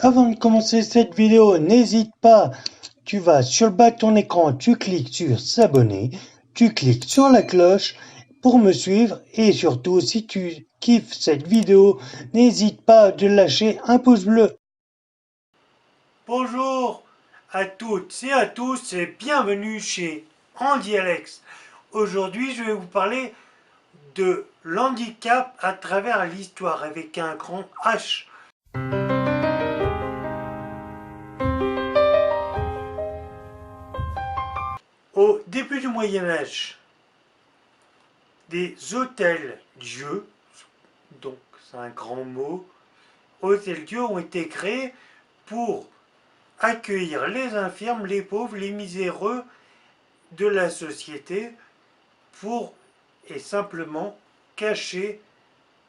Avant de commencer cette vidéo, n'hésite pas, tu vas sur le bas de ton écran, tu cliques sur s'abonner, tu cliques sur la cloche pour me suivre et surtout si tu kiffes cette vidéo, n'hésite pas de lâcher un pouce bleu. Bonjour à toutes et à tous et bienvenue chez Andy Alex. Aujourd'hui je vais vous parler de l'handicap à travers l'histoire avec un grand H. Au début du Moyen-Âge, des hôtels-dieux, donc c'est un grand mot, hôtels-dieux ont été créés pour accueillir les infirmes, les pauvres, les miséreux de la société pour et simplement cacher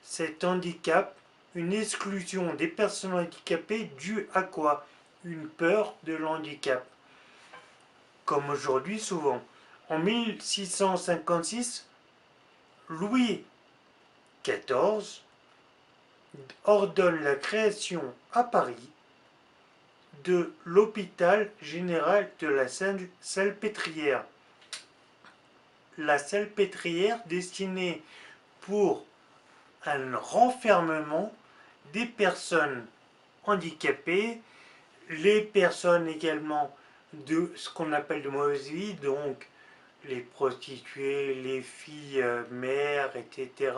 cet handicap, une exclusion des personnes handicapées due à quoi? Une peur de l'handicap. Comme aujourd'hui souvent. En 1656, Louis XIV ordonne la création à Paris de l'hôpital général de la Salpêtrière. La Salpêtrière destinée pour un renfermement des personnes handicapées, les personnes également de ce qu'on appelle de mauvaise vie, donc les prostituées, les filles mères, etc.,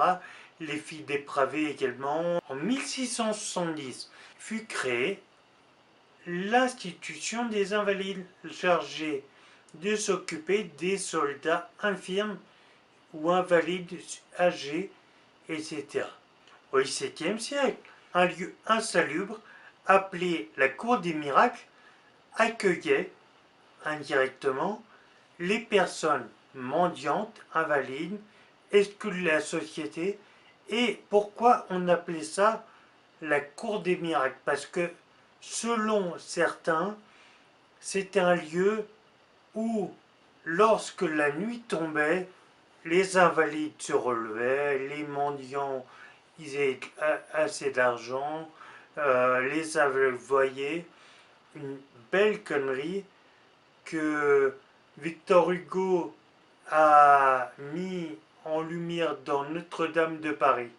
les filles dépravées également. En 1670 fut créée l'institution des invalides chargée de s'occuper des soldats infirmes ou invalides âgés, etc. Au XVIIe siècle, un lieu insalubre appelé la Cour des Miracles accueillait indirectement les personnes mendiantes, invalides, exclues de la société. Et pourquoi on appelait ça la Cour des Miracles? Parce que selon certains, c'était un lieu où, lorsque la nuit tombait, les invalides se relevaient, les mendiants, ils avaient assez d'argent, les aveugles voyaient. Une belle connerie que Victor Hugo a mis en lumière dans Notre-Dame de Paris.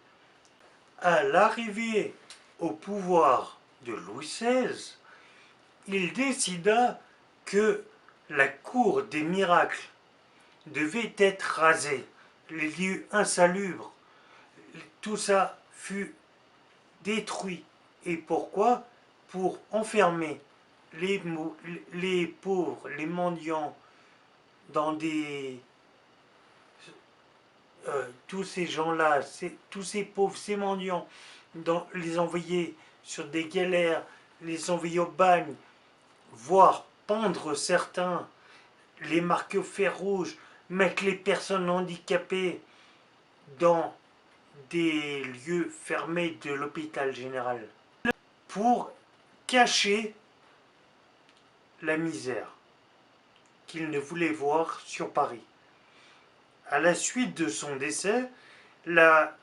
À l'arrivée au pouvoir de Louis XVI, il décida que la cour des miracles devait être rasée, les lieux insalubres, tout ça fut détruit. Et pourquoi? Pour enfermer les pauvres, les mendiants, dans des... tous ces gens-là, tous ces pauvres, ces mendiants, les envoyer sur des galères, les envoyer au bagne, voire pendre certains, les marquer au fer rouge, mettre les personnes handicapées dans des lieux fermés de l'hôpital général pour cacher la misère qu'il ne voulait voir sur Paris. À la suite de son décès, la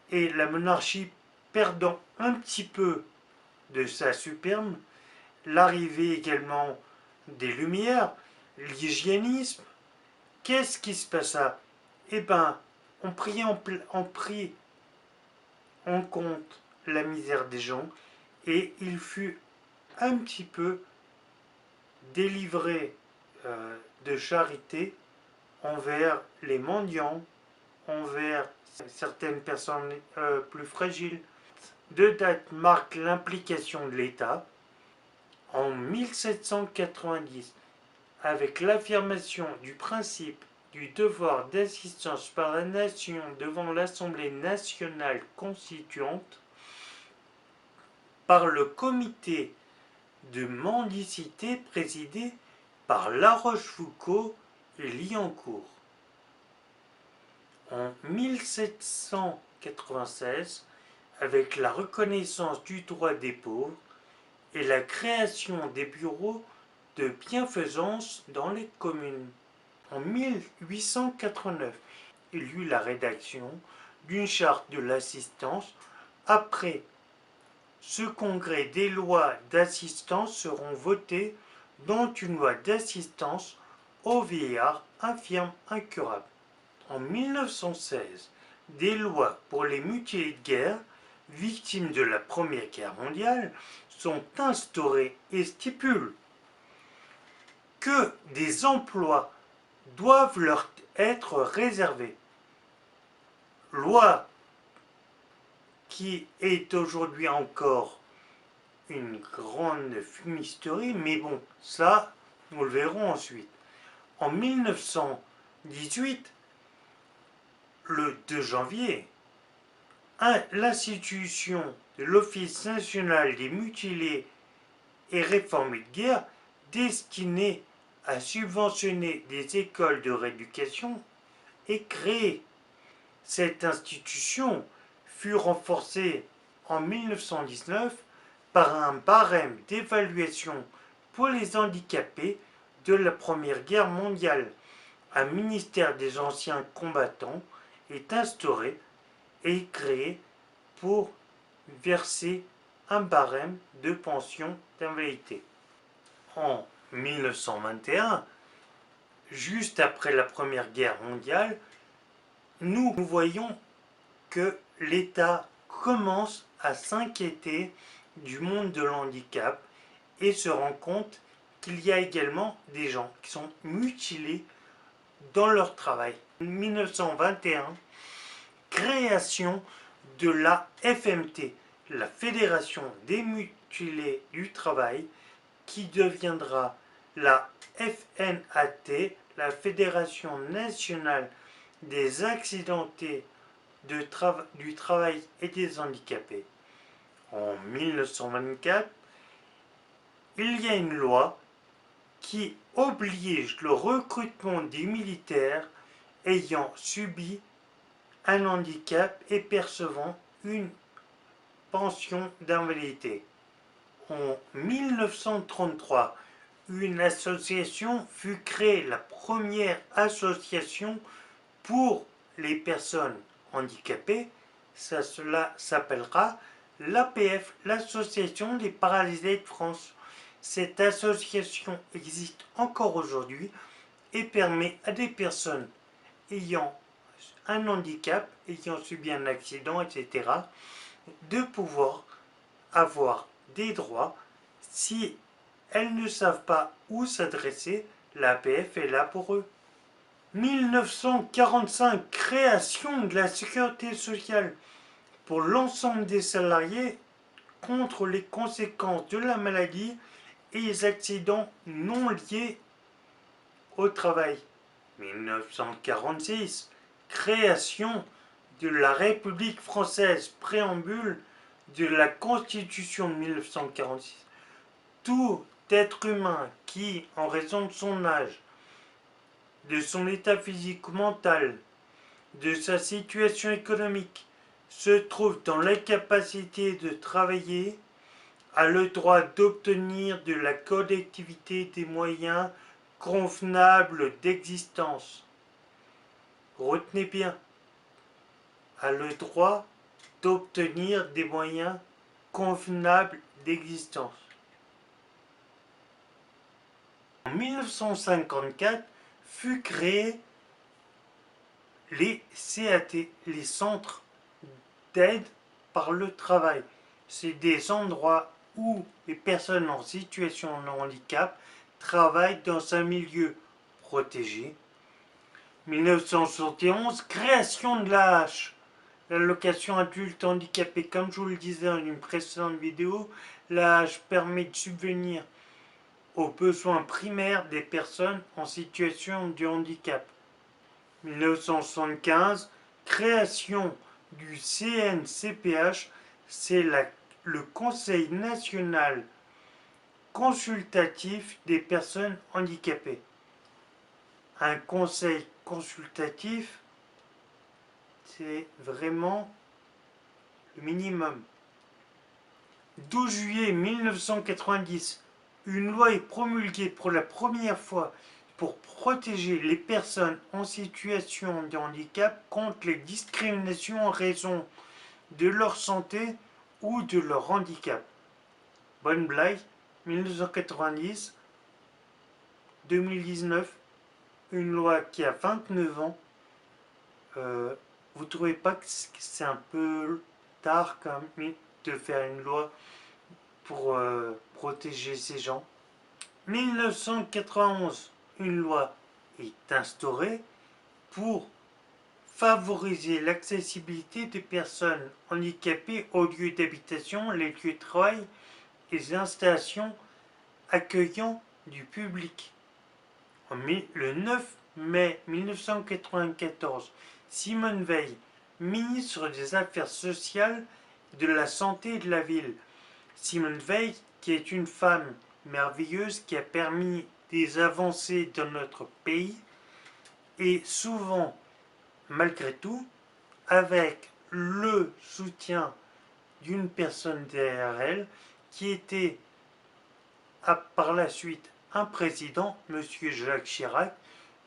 monarchie perdant un petit peu de sa superbe, l'arrivée également des Lumières, l'hygiénisme, qu'est-ce qui se passa? Eh bien, on prit en compte la misère des gens et il fut un petit peu délivré de charité envers les mendiants, envers certaines personnes plus fragiles. Deux dates marquent l'implication de l'État. En 1790, avec l'affirmation du principe du devoir d'assistance par la nation devant l'Assemblée nationale constituante, par le comité de mendicité présidé par La Rochefoucauld et Liancourt. En 1796, avec la reconnaissance du droit des pauvres et la création des bureaux de bienfaisance dans les communes. En 1889, il y eut la rédaction d'une charte de l'assistance après ce congrès des lois d'assistance seront votées, dont une loi d'assistance aux vieillards infirmes incurables. En 1916, des lois pour les mutilés de guerre, victimes de la Première Guerre mondiale, sont instaurées et stipulent que des emplois doivent leur être réservés. Loi qui est aujourd'hui encore une grande fumisterie, mais bon, ça, nous le verrons ensuite. En 1918, le 2 janvier, l'institution de l'Office national des mutilés et réformés de guerre, destinée à subventionner des écoles de rééducation, est créée. Cette institution fut renforcée en 1919 par un barème d'évaluation pour les handicapés de la Première Guerre mondiale. Un ministère des anciens combattants est instauré et créé pour verser un barème de pension d'invalidité. En 1921, juste après la Première Guerre mondiale, nous voyons que l'État commence à s'inquiéter du monde de l'handicap et se rend compte qu'il y a également des gens qui sont mutilés dans leur travail. En 1921, création de la FMT, la Fédération des mutilés du travail, qui deviendra la FNAT, la Fédération nationale des accidentés du travail et des handicapés. En 1924, il y a une loi qui oblige le recrutement des militaires ayant subi un handicap et percevant une pension d'invalidité. En 1933, une association fut créée, la première association pour les personnes handicapées. Cela s'appellera l'APF, l'Association des paralysés de France. Cette association existe encore aujourd'hui et permet à des personnes ayant un handicap, ayant subi un accident, etc., de pouvoir avoir des droits. Si elles ne savent pas où s'adresser, l'APF est là pour eux. 1945, création de la sécurité sociale pour l'ensemble des salariés contre les conséquences de la maladie et les accidents non liés au travail. 1946, création de la République française, préambule de la Constitution de 1946. Tout être humain qui, en raison de son âge, de son état physique ou mental, de sa situation économique, se trouve dans l'incapacité de travailler, a le droit d'obtenir de la collectivité des moyens convenables d'existence. Retenez bien, a le droit d'obtenir des moyens convenables d'existence. En 1954 fut créé les CAT, les centres d'aide par le travail. C'est des endroits où les personnes en situation de handicap travaillent dans un milieu protégé. 1971, création de l'AH, l'allocation adulte handicapé. Comme je vous le disais dans une précédente vidéo, l'AH permet de subvenir aux besoins primaires des personnes en situation de handicap. 1975, création du CNCPH, c'est le Conseil national consultatif des personnes handicapées. Un conseil consultatif, c'est vraiment le minimum. 12 juillet 1990, une loi est promulguée pour la première fois pour protéger les personnes en situation de handicap contre les discriminations en raison de leur santé ou de leur handicap. Bonne blague, 1990, 2019, une loi qui a 29 ans. Vous ne trouvez pas que c'est un peu tard quand même de faire une loi pour protéger ces gens? 1991, une loi est instaurée pour favoriser l'accessibilité des personnes handicapées aux lieux d'habitation, les lieux de travail et les installations accueillant du public. Le 9 mai 1994, Simone Veil, ministre des Affaires sociales, de la Santé et de la Ville. Simone Veil, qui est une femme merveilleuse qui a permis des avancées dans notre pays, et souvent, malgré tout, avec le soutien d'une personne derrière elle, qui était par la suite un président, M. Jacques Chirac.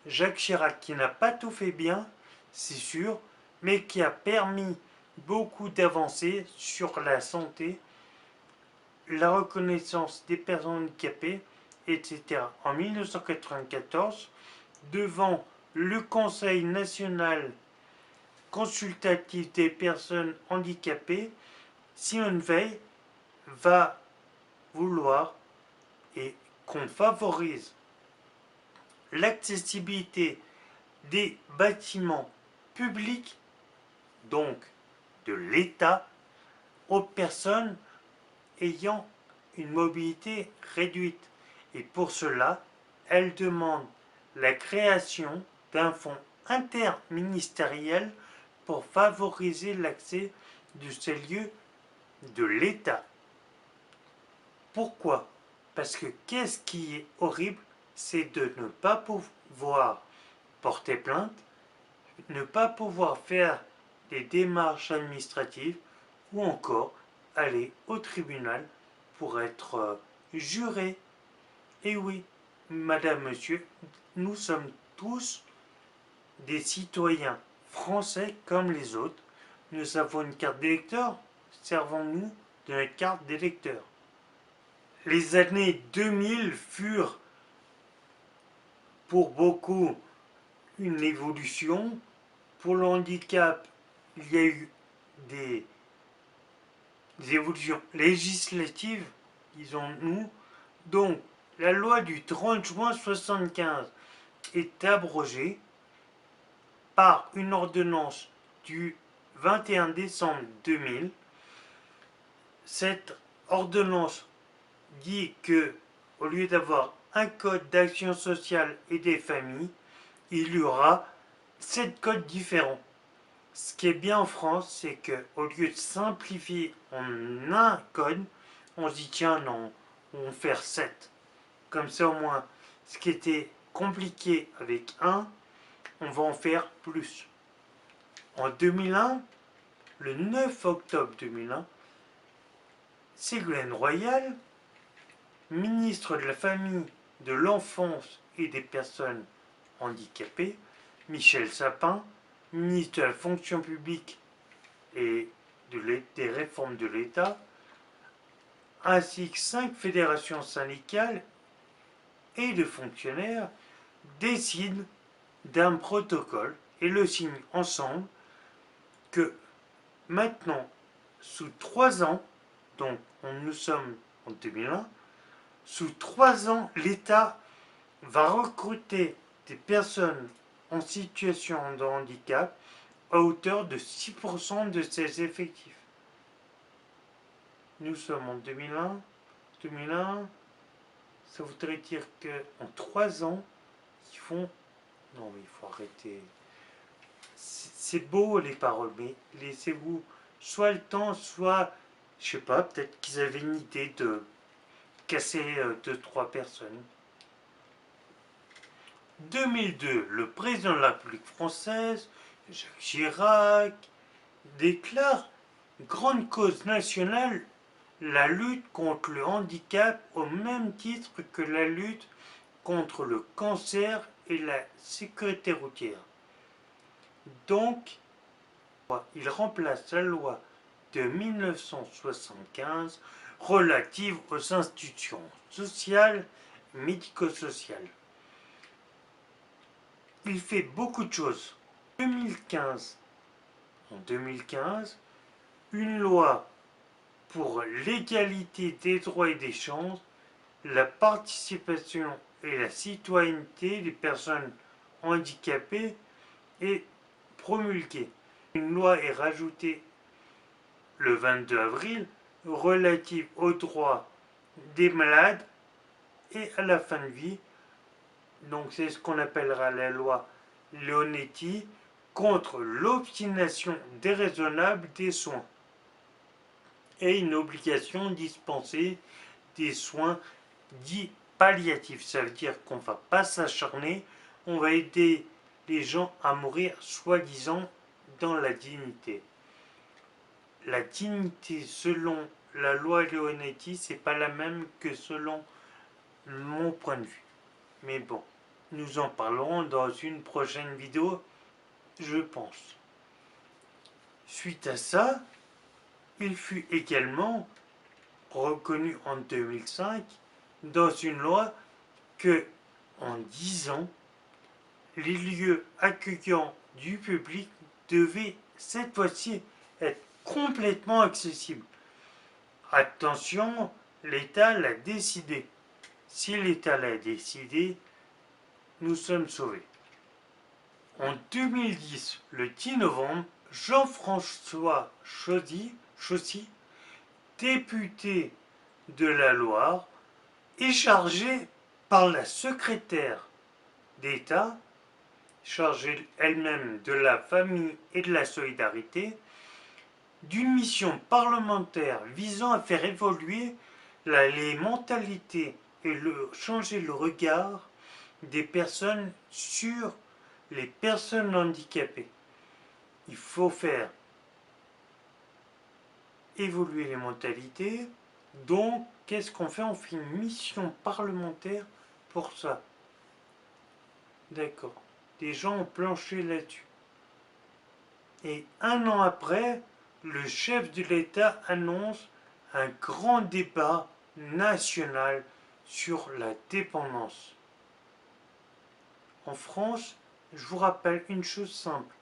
Jacques Chirac qui n'a pas tout fait bien, c'est sûr, mais qui a permis beaucoup d'avancées sur la santé, la reconnaissance des personnes handicapées, etc. En 1994, devant le Conseil national consultatif des personnes handicapées, Simone Veil va vouloir et qu'on favorise l'accessibilité des bâtiments publics, donc de l'État, aux personnes ayant une mobilité réduite. Et pour cela, elle demande la création d'un fonds interministériel pour favoriser l'accès de ces lieux de l'État. Pourquoi? Parce que qu'est-ce qui est horrible, c'est de ne pas pouvoir porter plainte, ne pas pouvoir faire des démarches administratives ou encore aller au tribunal pour être juré. Et oui, madame, monsieur, nous sommes tous des citoyens français comme les autres. Nous avons une carte d'électeur, servons-nous de notre carte d'électeur. Les années 2000 furent pour beaucoup une évolution. Pour le handicap, il y a eu des évolutions législatives, disons-nous. Donc, la loi du 30 juin 1975 est abrogée par une ordonnance du 21 décembre 2000. Cette ordonnance dit que, au lieu d'avoir un code d'action sociale et des familles, il y aura 7 codes différents. Ce qui est bien en France, c'est qu'au lieu de simplifier en un code, on se dit tiens non, on va faire 7. Comme ça au moins, ce qui était compliqué avec un, on va en faire plus. En 2001, le 9 octobre 2001, Ségolène Royal, ministre de la Famille, de l'Enfance et des Personnes handicapées, Michel Sapin, ministre de la Fonction publique et des réformes de l'État, ainsi que 5 fédérations syndicales et de fonctionnaires décident d'un protocole et le signent ensemble que maintenant, sous 3 ans, donc nous sommes en 2001, sous 3 ans, l'État va recruter des personnes en situation de handicap à hauteur de 6% de ses effectifs. Nous sommes en 2001, ça voudrait dire qu'en 3 ans, ils font... Non mais il faut arrêter. C'est beau les paroles, mais laissez-vous soit le temps, soit, je sais pas, peut-être qu'ils avaient une idée de casser 2-3 personnes. 2002, le président de la République française, Jacques Chirac, déclare grande cause nationale la lutte contre le handicap au même titre que la lutte contre le cancer et la sécurité routière. Donc, il remplace la loi de 1975 relative aux institutions sociales et médico-sociales. Il fait beaucoup de choses. En 2015, une loi pour l'égalité des droits et des chances, la participation et la citoyenneté des personnes handicapées est promulguée. Une loi est rajoutée le 22 avril relative aux droits des malades et à la fin de vie. Donc c'est ce qu'on appellera la loi Leonetti contre l'obstination déraisonnable des soins et une obligation de dispenser des soins dits palliatifs. Ça veut dire qu'on ne va pas s'acharner, on va aider les gens à mourir soi-disant dans la dignité. La dignité selon la loi Leonetti, c'est pas la même que selon mon point de vue. Mais bon, nous en parlerons dans une prochaine vidéo, je pense. Suite à ça, il fut également reconnu en 2005 dans une loi que, en 10 ans, les lieux accueillants du public devaient cette fois-ci être complètement accessibles. Attention, l'État l'a décidé. Si l'État l'a décidé, nous sommes sauvés. En 2010, le 10 novembre, Jean-François Chaussy, député de la Loire, est chargé par la secrétaire d'État, chargée elle-même de la famille et de la solidarité, d'une mission parlementaire visant à faire évoluer les mentalités et changer le regard des personnes sur les personnes handicapées. Il faut faire évoluer les mentalités. Donc, qu'est-ce qu'on fait? On fait une mission parlementaire pour ça. D'accord. Des gens ont planché là-dessus. Et un an après, le chef de l'État annonce un grand débat national sur la dépendance. En France, je vous rappelle une chose simple,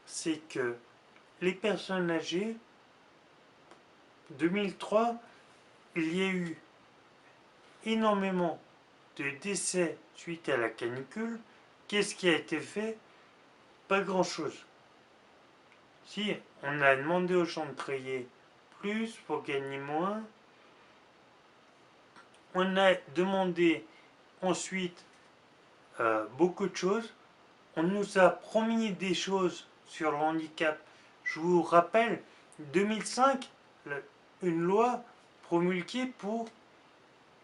c'est que les personnes âgées, 2003, il y a eu énormément de décès suite à la canicule. Qu'est-ce qui a été fait? Pas grand-chose. Si, on a demandé aux gens de travailler plus pour gagner moins. On a demandé ensuite beaucoup de choses. On nous a promis des choses sur le handicap. Je vous rappelle, 2005, une loi promulguée pour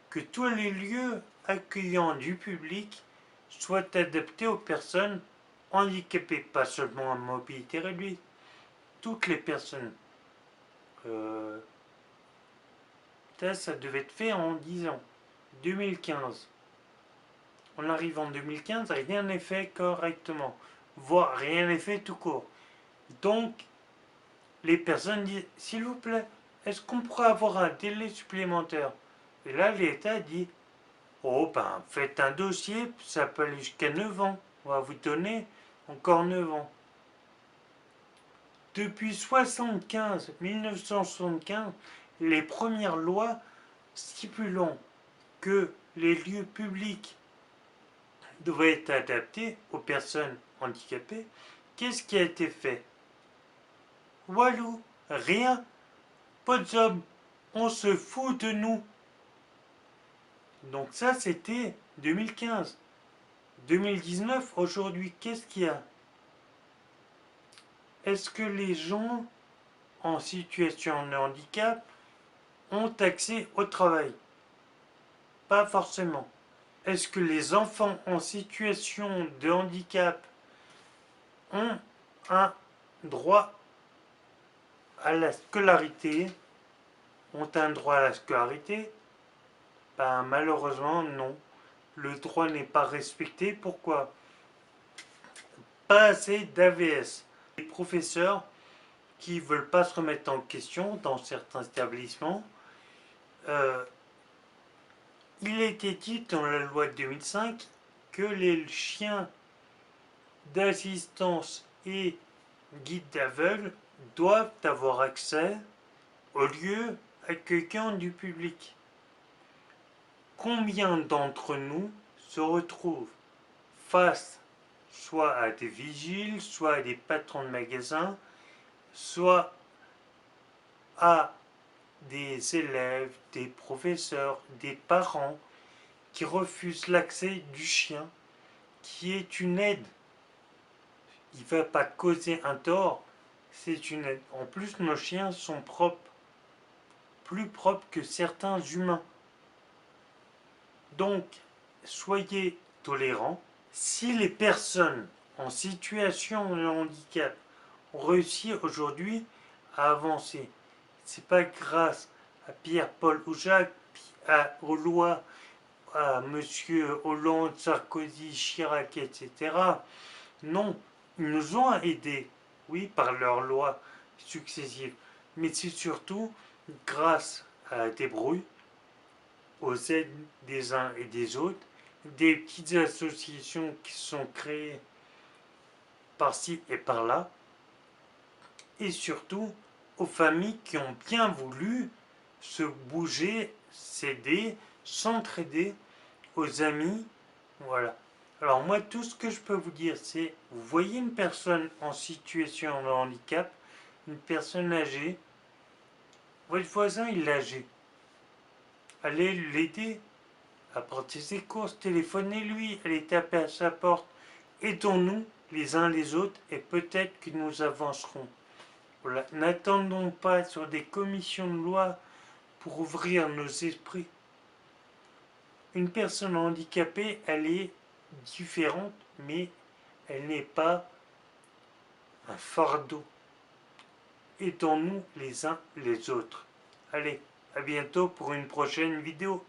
que tous les lieux accueillants du public soient adaptés aux personnes handicapées, pas seulement à mobilité réduite, toutes les personnes. Ça devait être fait en 10 ans, 2015. On arrive en 2015, rien n'est fait correctement, voire rien n'est fait tout court. Donc, les personnes disent, s'il vous plaît, est-ce qu'on pourrait avoir un délai supplémentaire? Et là, l'État dit, oh ben, faites un dossier, ça peut aller jusqu'à 9 ans. On va vous donner encore 9 ans. Depuis 1975, les premières lois stipulant que les lieux publics devaient être adaptés aux personnes handicapées, qu'est-ce qui a été fait? Walou, rien, pas de job, on se fout de nous. Donc ça, c'était 2015. 2019, aujourd'hui, qu'est-ce qu'il y a? Est-ce que les gens en situation de handicap ont accès au travail? Pas forcément. Est-ce que les enfants en situation de handicap ont un droit à la scolarité? Ont un droit à la scolarité? Ben, malheureusement, non. Le droit n'est pas respecté. Pourquoi? Pas assez d'AVS. Les professeurs qui ne veulent pas se remettre en question dans certains établissements. Il a été dit dans la loi de 2005 que les chiens d'assistance et guides d'aveugles doivent avoir accès aux lieux accueillant du public. Combien d'entre nous se retrouvent face soit à des vigiles, soit à des patrons de magasins, soit à des élèves, des professeurs, des parents qui refusent l'accès du chien, qui est une aide. Il ne va pas causer un tort, c'est une aide. En plus, nos chiens sont propres, plus propres que certains humains. Donc, soyez tolérants. Si les personnes en situation de handicap ont réussi aujourd'hui à avancer, c'est pas grâce à Pierre, Paul ou Jacques, aux lois, à Monsieur Hollande, Sarkozy, Chirac, etc. Non, ils nous ont aidés, oui, par leurs lois successives, mais c'est surtout grâce à la débrouille, aux aides des uns et des autres, des petites associations qui sont créées par-ci et par-là, et surtout aux familles qui ont bien voulu se bouger, s'aider, s'entraider, aux amis, voilà. Alors moi, tout ce que je peux vous dire, c'est, vous voyez une personne en situation de handicap, une personne âgée, votre voisin il est âgé, allez l'aider, apportez ses courses, téléphonez-lui, allez taper à sa porte, aidons-nous les uns les autres et peut-être que nous avancerons. Voilà. N'attendons pas sur des commissions de loi pour ouvrir nos esprits. Une personne handicapée, elle est différente, mais elle n'est pas un fardeau. Aidons-nous les uns les autres. Allez, à bientôt pour une prochaine vidéo.